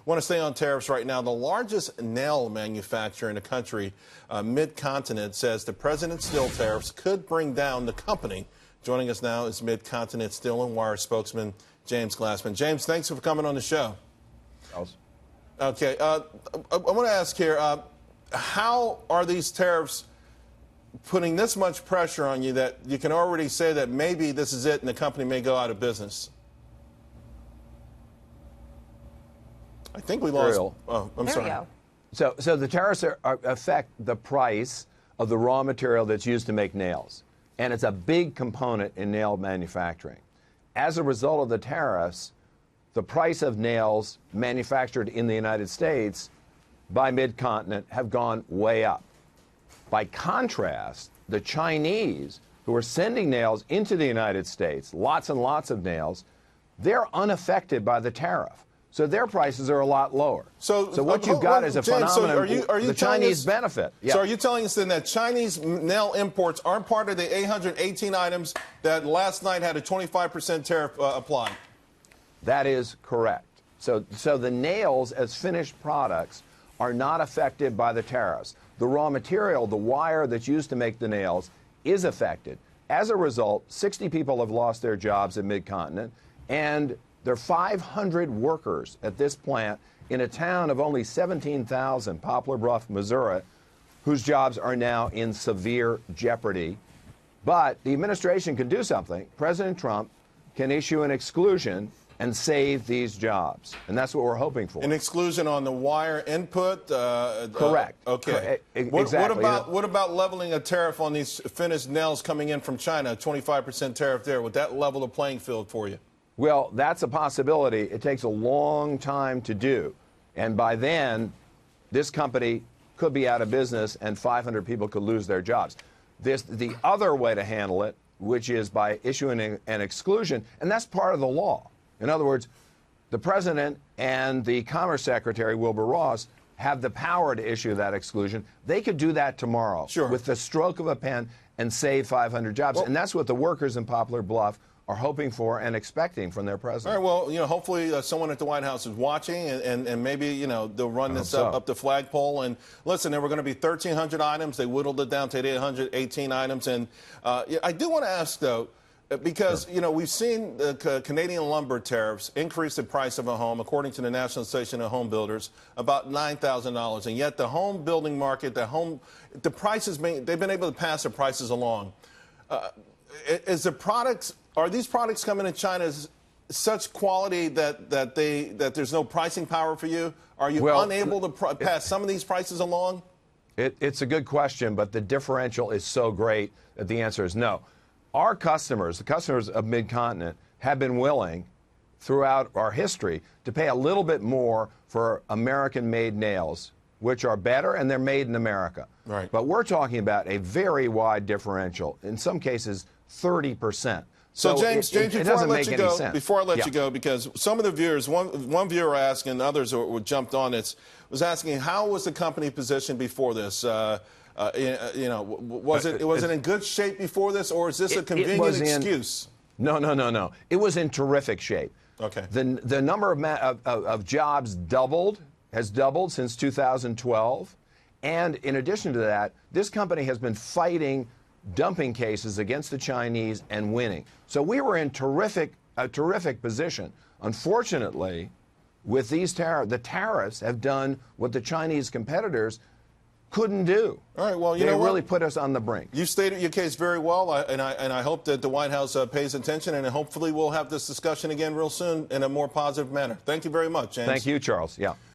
Want to stay on tariffs right now. The largest nail manufacturer in the country, Mid-Continent, says the president's steel tariffs could bring down the company. Joining us now is Mid-Continent Steel and Wire spokesman James Glassman. James, thanks for coming on the show. Okay, I want to ask here, how are these tariffs putting this much pressure on you that you can already say that maybe this is it and the company may go out of business? I think we lost. Oh, I'm sorry. So the tariffs affect the price of the raw material that's used to make nails, and it's a big component in nail manufacturing. As a result of the tariffs, the price of nails manufactured in the United States by Mid-Continent have gone way up. By contrast, the Chinese, who are sending nails into the United States, lots and lots of nails, they're unaffected by the tariff. So their prices are a lot lower. So what you've got is a phenomenon, the Chinese benefit. Yeah. So are you telling us then that Chinese nail imports aren't part of the 818 items that last night had a 25% tariff applied? That is correct. So the nails as finished products are not affected by the tariffs. The raw material, the wire that's used to make the nails, is affected. As a result, 60 people have lost their jobs at Mid-Continent, and there are 500 workers at this plant in a town of only 17,000, Poplar Bluff, Missouri, whose jobs are now in severe jeopardy. But the administration can do something. President Trump can issue an exclusion and save these jobs. And that's what we're hoping for. An exclusion on the wire input? Correct. Okay. Exactly. What about leveling a tariff on these finished nails coming in from China, a 25% tariff there? Would that level the playing field for you? Well, that's a possibility. It takes a long time to do. And by then, this company could be out of business and 500 people could lose their jobs. The other way to handle it, which is by issuing an exclusion, and that's part of the law. In other words, the president and the Commerce Secretary, Wilbur Ross, have the power to issue that exclusion. They could do that tomorrow with the stroke of a pen and save 500 jobs. Well, and that's what the workers in Poplar Bluff are hoping for and expecting from their president. All right, well, hopefully someone at the White House is watching and maybe, they'll run this up the flagpole. And listen, there were going to be 1,300 items. They whittled it down to 818 items. And I do want to ask, though, because, we've seen the Canadian lumber tariffs increase the price of a home, according to the National Association of Home Builders, about $9,000. And yet the home building market, the prices, they've been able to pass the prices along. Are these products coming in China as such quality that there's no pricing power for you? Are you unable to pass some of these prices along? It's a good question, but the differential is so great that the answer is no. Our customers, the customers of Mid-Continent, have been willing throughout our history to pay a little bit more for American-made nails, which are better and they're made in America. Right. But we're talking about a very wide differential, in some cases 30%. So James, before I let you go, because some of the viewers, one viewer asked and others who jumped on it, was asking how was the company positioned before this? Was it in good shape before this, or is this a convenient excuse? No. It was in terrific shape. Okay. The number of jobs has doubled since 2012, and in addition to that, this company has been fighting dumping cases against the Chinese and winning. So we were in a terrific position. Unfortunately, with these the tariffs have done what the Chinese competitors couldn't do. All right, well, they really put us on the brink. You stated your case very well, and I hope that the White House pays attention, and hopefully we'll have this discussion again real soon in a more positive manner. Thank you very much, James. Thank you, Charles. Yeah.